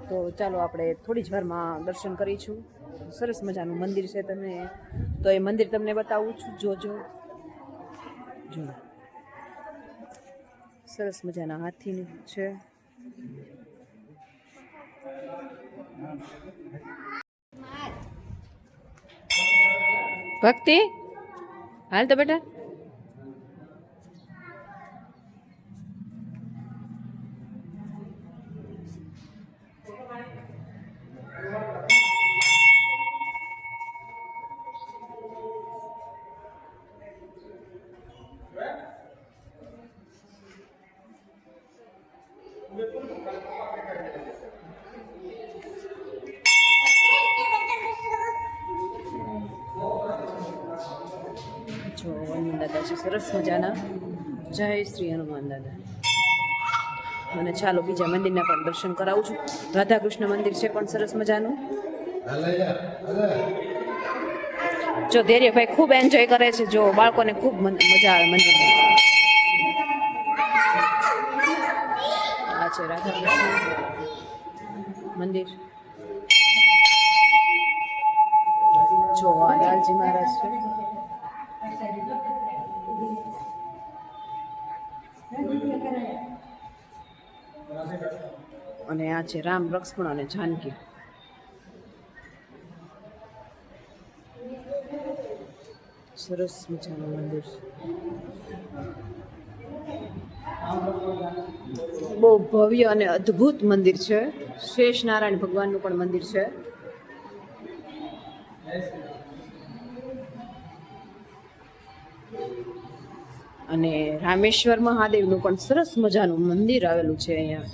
તો ચાલો આપણે થોડી જ વારમાં દર્શન કરીશું. સરસ મજાનું મંદિર છે, તમે તો એ મંદિર તમને બતાવું છું. જોજો જો સરસ મજાના હાથી છે. ભક્તિ હાલ તો બેટા. જો હનુમાન દાદા છે સરસ મજાના. જય શ્રી હનુમાન દાદા. અને ચાલો બીજા મંદિરના પણ દર્શન કરાવું છું. રાધા કૃષ્ણ મંદિર છે પણ સરસ મજાનું. જો ધૈર્યભાઈ ખૂબ એન્જોય કરે છે. જો બાળકોને ખૂબ મજા આવે મંદિરમાં. આ છે રાધા કૃષ્ણ મંદિર. જો આ લાલજી મહારાજ છે. અને આ છે રામ, લક્ષ્મણ અને જાનકી. સરસ મજાનું મંદિર છે. બહુ ભવ્ય અને અદ્ભુત મંદિર છે. શેષ નારાયણ ભગવાનનું પણ મંદિર છે. અને રામેશ્વર મહાદેવનું પણ સરસ મજાનું મંદિર આવેલું છે અહીંયા.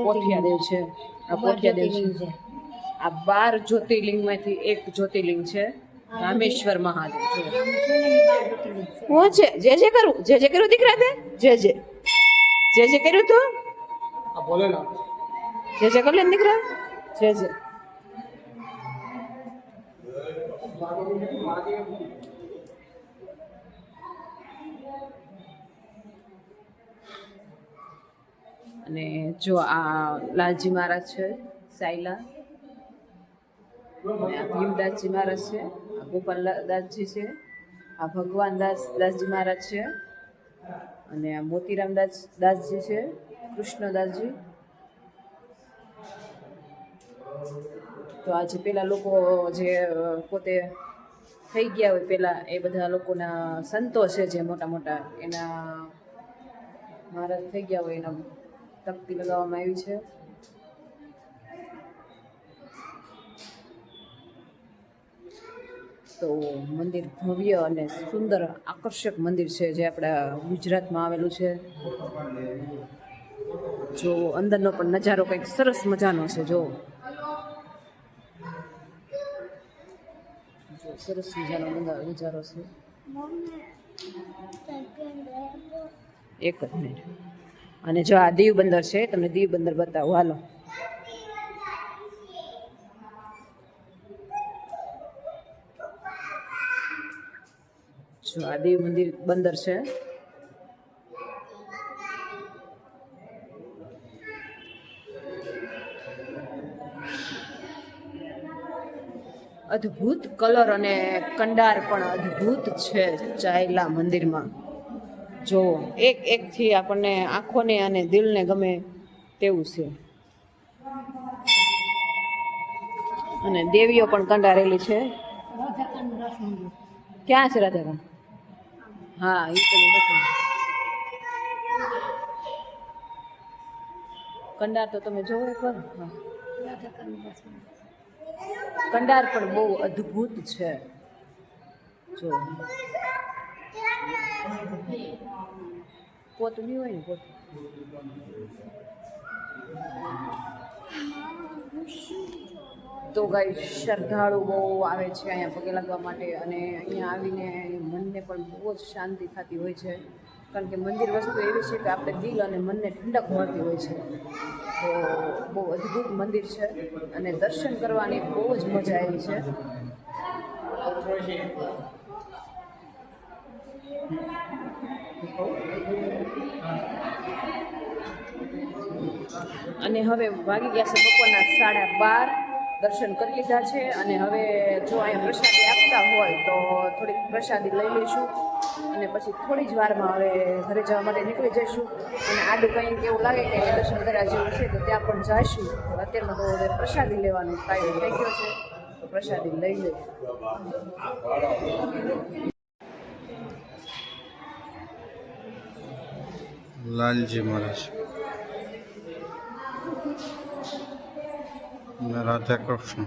પોઠિયાદેવ છે. આ પોઠિયાદેવ છે. આ 12 જ્યોતિર્લિંગમાંથી એક જ્યોતિર્લિંગ છે રામેશ્વર મહાદેવ. હું છે જે કરું, જે કર્યું દીકરા તે જે કર્યું તું જે કર લે દીકરા. જે અને જો આ લાલજી મહારાજ છે, સાયલા. આ ભીમદાસજી મહારાજ છે, આ ગોપાલદાસજી છે, આ ભગવાન દાસજી મહારાજ છે, અને આ મોતીરામ દાસજી છે, કૃષ્ણદાસજી. તો આજે પેલા લોકો જે પોતે થઈ ગયા હોય પેલા એ બધા લોકોના સંતો છે જે મોટા મોટા, એના મહારાજ થઈ ગયા હોય એના તકતી લગાવવામાં આવી છે. તો મંદિર ભવ્ય અને સુંદર આકર્ષક મંદિર છે જે આપણા ગુજરાતમાં આવેલું છે. જો અંદરનો પણ નજારો કંઈક સરસ મજાનો છે. જો સરસ મજાનો નજારો છે. એક જ મિનિટ. અને જો આ દીવ બંદર છે, તમને દીવ બંદર બતાવો હાલો. જો આ દીવ બંદર છે. અદ્ભુત કલર અને કંડાર પણ અદ્ભુત છે ચાયલા મંદિરમાં. જો એકથી આપણને આંખોને અને દિલને ગમે તેવું છે. અને દેવીઓ પણ કંડારેલી છે. ક્યાં છે રાધા? હા, એ તો કંડાર તો તમે જોવો એકવાર. હા, કંડાર પણ બહુ અદ્ભુત છે. જો પોત નહીં હોય ને પોત. તો ગાઈ શ્રદ્ધાળુ બહુ આવે છે અહીંયા પગે લાગવા માટે. અને અહીંયા આવીને મનને પણ બહુ જ શાંતિ થતી હોય છે. કારણ કે મંદિર વસ્તુ એવી છે કે આપણે દિલ અને મનને ઠંડક મળતી હોય છે. તો બહુ અદ્ભુત મંદિર છે અને દર્શન કરવાની બહુ જ મજા આવી છે. અને હવે વાગી ગયા છે બપોરના 12:30. દર્શન કરી લીધા છે અને હવે જો અહીંયા પ્રસાદી આપતા હોય તો થોડીક પ્રસાદી લઈ લઈશું અને પછી થોડી જ વારમાં હવે ઘરે જવા માટે નીકળી જઈશું. અને આડું કંઈક એવું લાગે કે દર્શન કર્યા જેવું છે તો ત્યાં પણ જઈશું. અત્યારમાં તો હવે પ્રસાદી લેવાનો ટાઈમ થઈ ગયો છે તો પ્રસાદી લઈ લઈશું. લાલજી મહારાજ અને રાધા કૃષ્ણ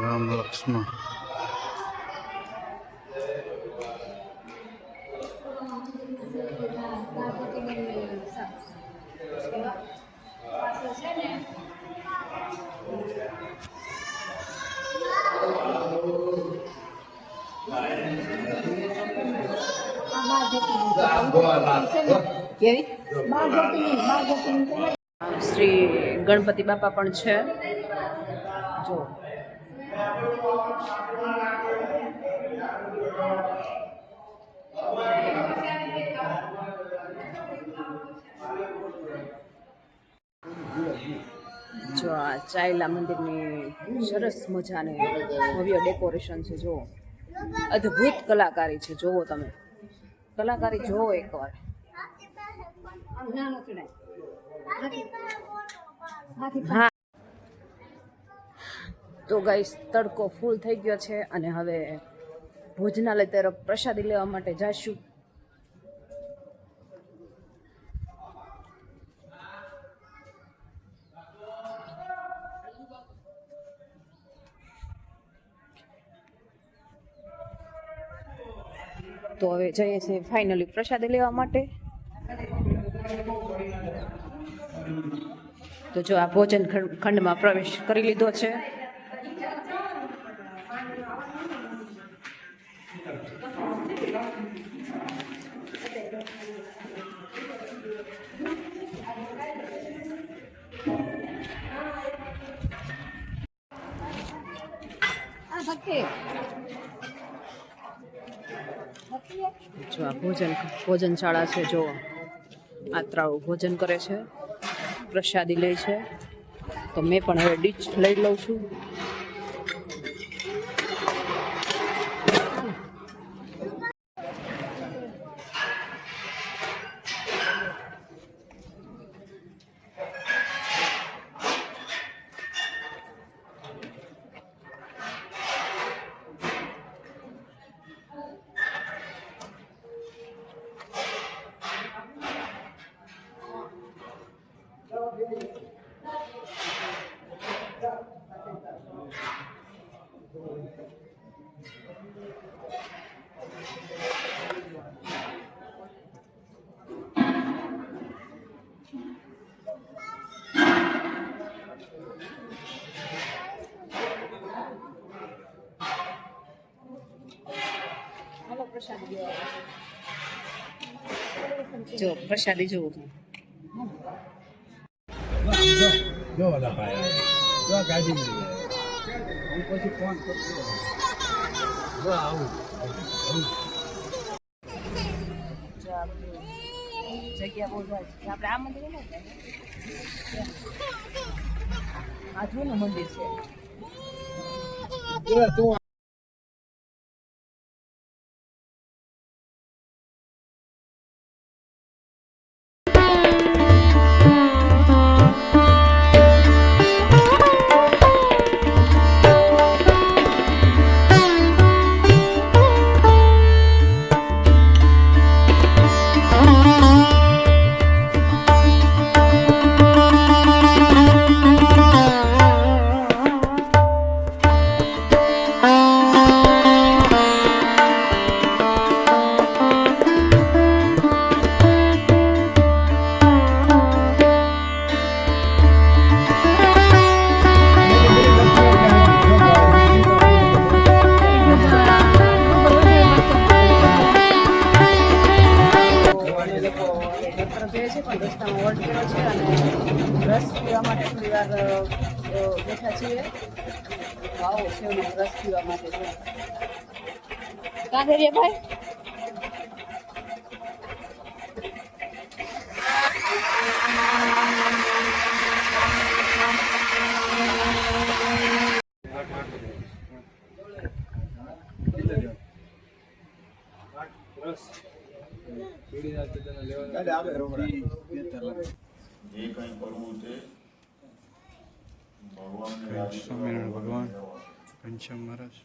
રામ લક્ષ્મણ શ્રી ગણપતિ બાપા પણ છે જો. જો આ ચાયલા મંદિરની સરસ મજાની ભવ્ય ડેકોરેશન છે. જો અદ્ભુત કલાકારી છે. જોવો તમે કલાકારી જોવો એકવાર. હા તો ગાઈસ તડકો ફૂલ થઈ ગયો છે અને હવે ભોજનાલય તરફ પ્રસાદી લેવા માટે જઈશું. તો હવે જઈએ છીએ ફાઇનલી પ્રસાદી લેવા માટે. તો જો આ ભોજન ખંડમાં પ્રવેશ કરી લીધો છે. જો આ ભોજનશાળા છે. જો આત્રાઓ ભોજન કરે છે, પ્રસાદી લે છે. તો મેં પણ હવે ડીશ લઈ લઉં છું. જો પ્રસાદી જોવું જો ગાડી પછી ફોન આવું જગ્યા બહુ જાય છે. આપણે આ મંદિર ને આ જૂનું મંદિર છે. રસ પીવા માટે થોડી વાર બેઠા છીએ. આવો છે રસ પીવા માટે. કાંકરિયા ભાઈ જે કંઈ કરવું તે ભગવાનને સ્વામિનારાયણ ભગવાન ઘનશ્યામ મહારાજ